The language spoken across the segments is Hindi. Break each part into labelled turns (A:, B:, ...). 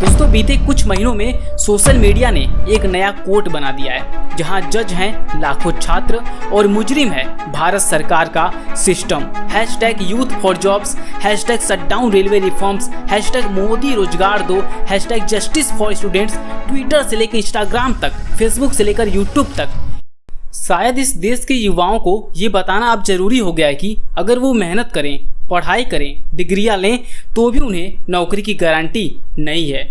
A: दोस्तों बीते कुछ महीनों में सोशल मीडिया ने एक नया कोर्ट बना दिया है, जहां जज हैं लाखों छात्र और मुजरिम है भारत सरकार का system. #YouthForJobs, #shutdown railway reforms, #Modi रोजगार दो, #जस्टिस फॉर स्टूडेंट्स, ट्विटर से लेकर इंस्टाग्राम तक, फेसबुक से लेकर यूट्यूब तक। शायद इस देश के युवाओं को ये बताना अब जरूरी हो गया है कि अगर वो मेहनत करें, पढ़ाई करें, डिग्रियां लें तो भी उन्हें नौकरी की गारंटी नहीं है,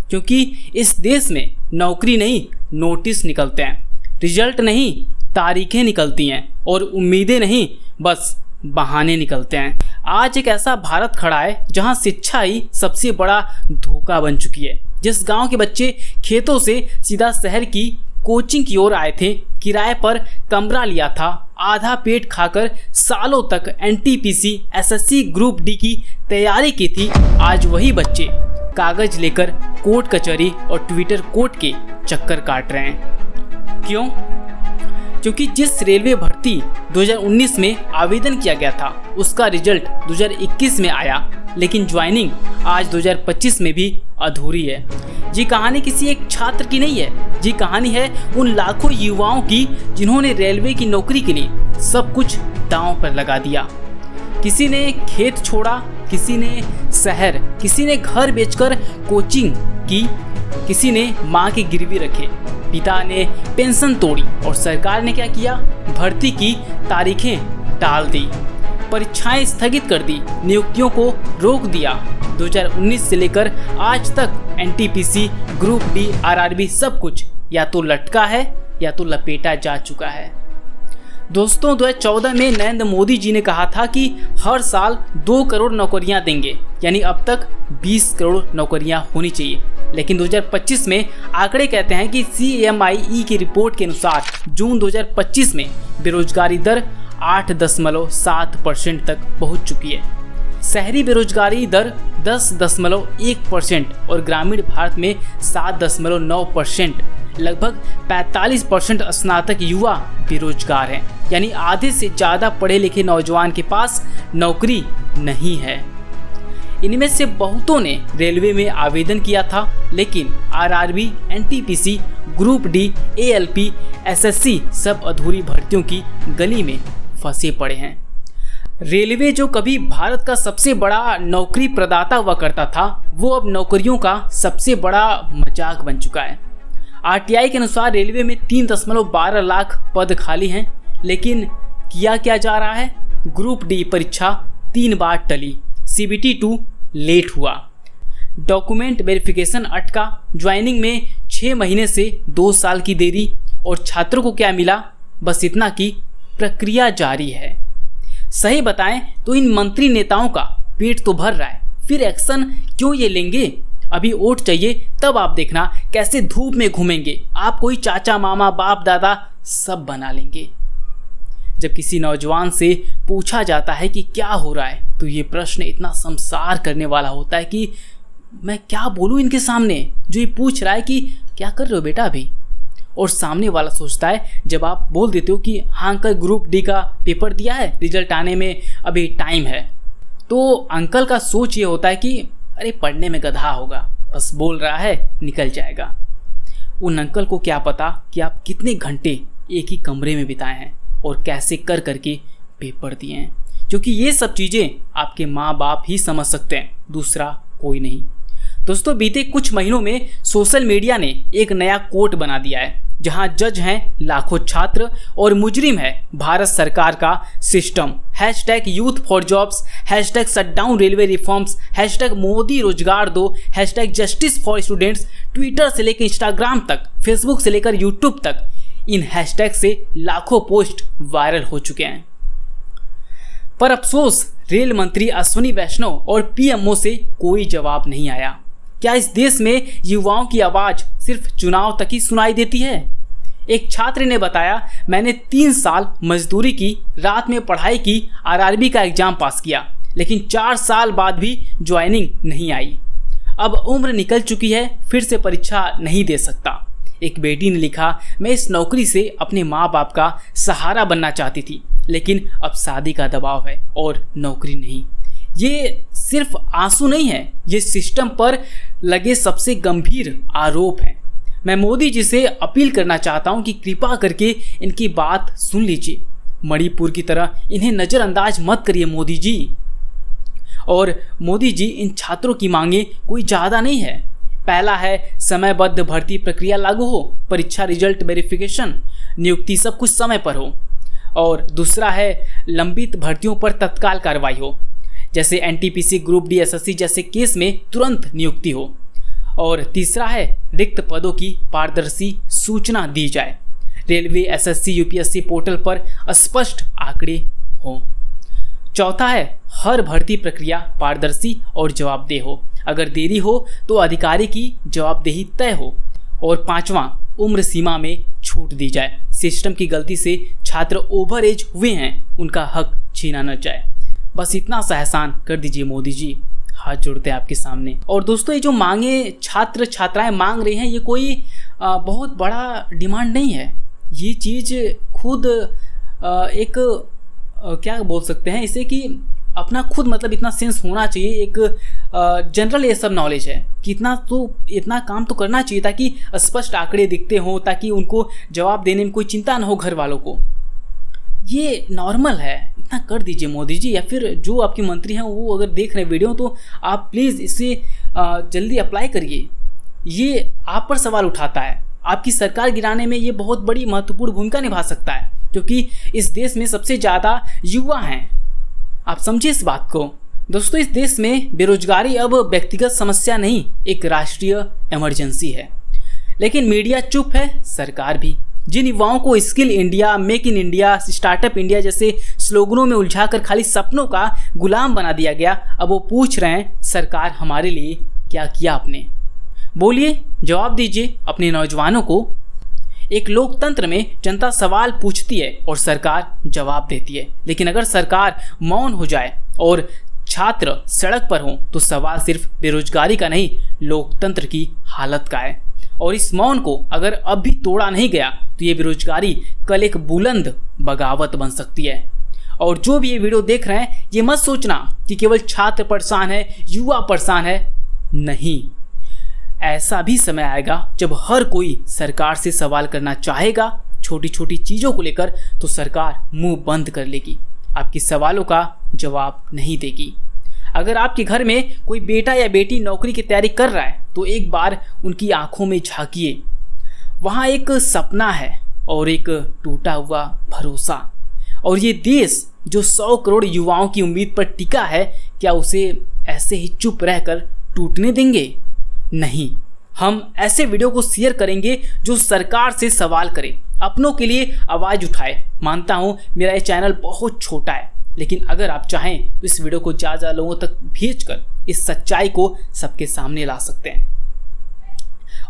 A: क्योंकि इस देश में नौकरी नहीं नोटिस निकलते हैं, रिजल्ट नहीं तारीखें निकलती हैं और उम्मीदें नहीं बस बहाने निकलते हैं। आज एक ऐसा भारत खड़ा है जहां शिक्षा ही सबसे बड़ा धोखा बन चुकी है। जिस गांव के बच्चे खेतों से सीधा शहर की कोचिंग की ओर आए थे, किराए पर कमरा लिया था, आधा पेट खाकर सालों तक एनटीपीसी एसएससी ग्रुप डी की तैयारी की थी, आज वही बच्चे कागज लेकर कोर्ट कचहरी और ट्विटर कोर्ट के चक्कर काट रहे हैं। क्यों? क्योंकि जिस रेलवे भर्ती 2019 में आवेदन किया गया था उसका रिजल्ट 2021 में आया, लेकिन ज्वाइनिंग आज 2025 में भी अधूरी है। ये कहानी किसी एक छात्र की नहीं है, ये कहानी है उन लाखों युवाओं की जिन्होंने रेलवे की नौकरी के लिए सब कुछ दांव पर लगा दिया। किसी ने खेत छोड़ा, किसी ने शहर, किसी ने घर बेचकर कोचिंग की, किसी ने माँ के गिरवी रखे, पिता ने पेंशन तोड़ी और सरकार ने क्या किया? भर्ती की तारीखें टाल दी, परीक्षाएं स्थगित कर दी, नियुक्तियों को रोक दिया। 2019 से लेकर आज तक एनटीपीसी, ग्रुप डी, आरआरबी सब कुछ या तो लटका है या तो लपेटा जा चुका है। दोस्तों 2014 में नरेंद्र मोदी जी ने कहा था कि हर साल 2 करोड़ नौकरियां देंगे, यानी अब तक 20 करोड़ नौकरियां होनी चाहिए। लेकिन 2025 में आंकड़े कहते हैं कि CMIE की रिपोर्ट के अनुसार जून 2025 में बेरोजगारी दर 8.7% तक पहुंच चुकी है। शहरी बेरोजगारी दर 10.1% और ग्रामीण भारत में 7.9%। लगभग 45% स्नातक युवा बेरोजगार हैं, यानी आधे से ज़्यादा पढ़े लिखे नौजवान के पास नौकरी नहीं है। इनमें से बहुतों ने रेलवे में आवेदन किया था, लेकिन RRB, NTPC, group D, ALP, SSC सब अधूरी भर्तियों की गली में फंसे पड़े हैं। रेलवे जो कभी भारत का सबसे बड़ा नौकरी प्रदाता हुआ करता था, वो अब नौकरियों का सबसे बड़ा मजाक बन चुका है। RTI के अनुसार रेलवे में 3.12 लाख पद खाली हैं, लेकिन किया क्या जा रहा है? ग्रुप डी परीक्षा 3 बार टली, CBT 2 लेट हुआ, डॉक्यूमेंट वेरिफिकेशन अटका, ज्वाइनिंग में 6 महीने से 2 साल की देरी, और छात्रों को क्या मिला? बस इतना कि प्रक्रिया जारी है। सही बताएं तो इन मंत्री नेताओं का पेट तो भर रहा है, फिर एक्शन क्यों ये लेंगे? अभी वोट चाहिए तब आप देखना कैसे धूप में घूमेंगे, आप कोई चाचा मामा बाप दादा सब बना लेंगे। जब किसी नौजवान से पूछा जाता है कि क्या हो रहा है, तो ये प्रश्न इतना शर्मसार करने वाला होता है कि मैं क्या बोलूँ इनके सामने, जो ये पूछ रहा है कि क्या कर रहे हो बेटा अभी। और सामने वाला सोचता है जब आप बोल देते हो कि हाँ अंकल ग्रुप डी का पेपर दिया है, रिजल्ट आने में अभी टाइम है, तो अंकल का सोच ये होता है कि अरे पढ़ने में गधा होगा, बस बोल रहा है निकल जाएगा। उन अंकल को क्या पता कि आप कितने घंटे एक ही कमरे में बिताए हैं और कैसे कर करके पेपर दिए हैं, क्योंकि ये सब चीज़ें आपके माँ बाप ही समझ सकते हैं, दूसरा कोई नहीं। दोस्तों बीते कुछ महीनों में सोशल मीडिया ने एक नया कोर्ट बना दिया है, जहां जज हैं लाखों छात्र और मुजरिम है भारत सरकार का system. #YouthForJobs, #shutdown railway reforms, #Modi रोजगार दो, #जस्टिस फॉर स्टूडेंट्स, ट्विटर से लेकर इंस्टाग्राम तक, फेसबुक से लेकर यूट्यूब तक, इन हैशटैग से लाखों पोस्ट वायरल हो चुके हैं। पर अफसोस रेल मंत्री अश्विनी वैष्णव और PMO से कोई जवाब नहीं आया। क्या इस देश में युवाओं की आवाज़ सिर्फ चुनाव तक ही सुनाई देती है? एक छात्र ने बताया, मैंने 3 साल मजदूरी की, रात में पढ़ाई की, RRB का एग्जाम पास किया, लेकिन 4 साल बाद भी ज्वाइनिंग नहीं आई। अब उम्र निकल चुकी है, फिर से परीक्षा नहीं दे सकता। एक बेटी ने लिखा, मैं इस नौकरी से अपने माँ बाप का सहारा बनना चाहती थी, लेकिन अब शादी का दबाव है और नौकरी नहीं। ये सिर्फ आंसू नहीं है, ये सिस्टम पर लगे सबसे गंभीर आरोप है। मैं मोदी जी से अपील करना चाहता हूं कि कृपा करके इनकी बात सुन लीजिए। मणिपुर की तरह इन्हें नज़रअंदाज मत करिए मोदी जी। और मोदी जी, इन छात्रों की मांगे कोई ज़्यादा नहीं है। पहला है समयबद्ध भर्ती प्रक्रिया लागू हो, परीक्षा रिजल्ट वेरिफिकेशन, नियुक्ति सब कुछ समय पर हो। और दूसरा है लंबित भर्तियों पर तत्काल कार्रवाई हो, जैसे एनटीपीसी, ग्रुप डी, एसएससी जैसे केस में तुरंत नियुक्ति हो। और तीसरा है रिक्त पदों की पारदर्शी सूचना दी जाए, रेलवे, एसएससी, यूपीएससी पोर्टल पर स्पष्ट आंकड़े हों। चौथा है हर भर्ती प्रक्रिया पारदर्शी और जवाबदेह हो, अगर देरी हो तो अधिकारी की जवाबदेही तय हो। और पांचवा, उम्र सीमा में छूट दी जाए, सिस्टम की गलती से छात्र ओवर एज हुए हैं, उनका हक छीना न जाए। बस इतना सा एहसान कर दीजिए मोदी जी, हाथ जोड़ते हैं आपके सामने। और दोस्तों, ये जो मांगे छात्र छात्राएं मांग रहे हैं, ये कोई बहुत बड़ा डिमांड नहीं है। ये चीज़ खुद एक क्या बोल सकते हैं इसे, कि अपना खुद मतलब इतना सेंस होना चाहिए, एक जनरल ये सब नॉलेज है कि इतना काम तो करना चाहिए ताकि स्पष्ट आंकड़े दिखते हों, ताकि उनको जवाब देने में कोई चिंता ना हो घर वालों को। ये नॉर्मल है, इतना कर दीजिए मोदी जी। या फिर जो आपके मंत्री हैं वो अगर देख रहे हैं वीडियो, तो आप प्लीज़ इसे जल्दी अप्लाई करिए। ये आप पर सवाल उठाता है, आपकी सरकार गिराने में ये बहुत बड़ी महत्वपूर्ण भूमिका निभा सकता है, क्योंकि इस देश में सबसे ज़्यादा युवा हैं। आप समझिए इस बात को। दोस्तों, इस देश में बेरोजगारी अब व्यक्तिगत समस्या नहीं, एक राष्ट्रीय इमरजेंसी है। लेकिन मीडिया चुप है, सरकार भी। जिन युवाओं को skill India, make in India, startup India जैसे स्लोगनों में उलझाकर खाली सपनों का गुलाम बना दिया गया, अब वो पूछ रहे हैं सरकार हमारे लिए क्या किया आपने। बोलिए, जवाब दीजिए अपने नौजवानों को। एक लोकतंत्र में जनता सवाल पूछती है और सरकार जवाब देती है। लेकिन अगर सरकार मौन हो जाए और छात्र सड़क पर हों, तो सवाल सिर्फ बेरोजगारी का नहीं, लोकतंत्र की हालत का है। और इस मौन को अगर अब भी तोड़ा नहीं गया, तो ये बेरोजगारी कल एक बुलंद बगावत बन सकती है। और जो भी ये वीडियो देख रहे हैं, ये मत सोचना कि केवल छात्र परेशान है, युवा परेशान है। नहीं, ऐसा भी समय आएगा जब हर कोई सरकार से सवाल करना चाहेगा छोटी छोटी चीज़ों को लेकर, तो सरकार मुंह बंद कर लेगी, आपके सवालों का जवाब नहीं देगी। अगर आपके घर में कोई बेटा या बेटी नौकरी की तैयारी कर रहा है, तो एक बार उनकी आंखों में झांकिए। वहाँ एक सपना है और एक टूटा हुआ भरोसा। और ये देश जो 100 करोड़ युवाओं की उम्मीद पर टिका है, क्या उसे ऐसे ही चुप रहकर टूटने देंगे? नहीं, हम ऐसे वीडियो को शेयर करेंगे जो सरकार से सवाल करे, अपनों के लिए आवाज़ उठाए। मानता हूँ मेरा ये चैनल बहुत छोटा है, लेकिन अगर आप चाहें तो इस वीडियो को ज़्यादा लोगों तक भेजकर इस सच्चाई को सबके सामने ला सकते हैं।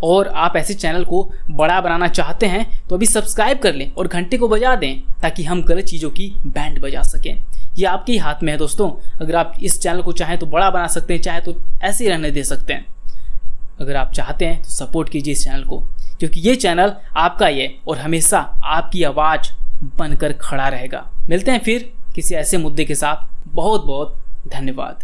A: और आप ऐसे चैनल को बड़ा बनाना चाहते हैं तो अभी सब्सक्राइब कर लें और घंटे को बजा दें, ताकि हम गलत चीज़ों की बैंड बजा सकें। ये आपके ही हाथ में है दोस्तों। अगर आप इस चैनल को चाहें तो बड़ा बना सकते हैं, चाहे तो ऐसे ही रहने दे सकते हैं। अगर आप चाहते हैं तो सपोर्ट कीजिए इस चैनल को, क्योंकि ये चैनल आपका ही है और हमेशा आपकी आवाज़ बनकर खड़ा रहेगा। मिलते हैं फिर किसी ऐसे मुद्दे के साथ। बहुत बहुत धन्यवाद।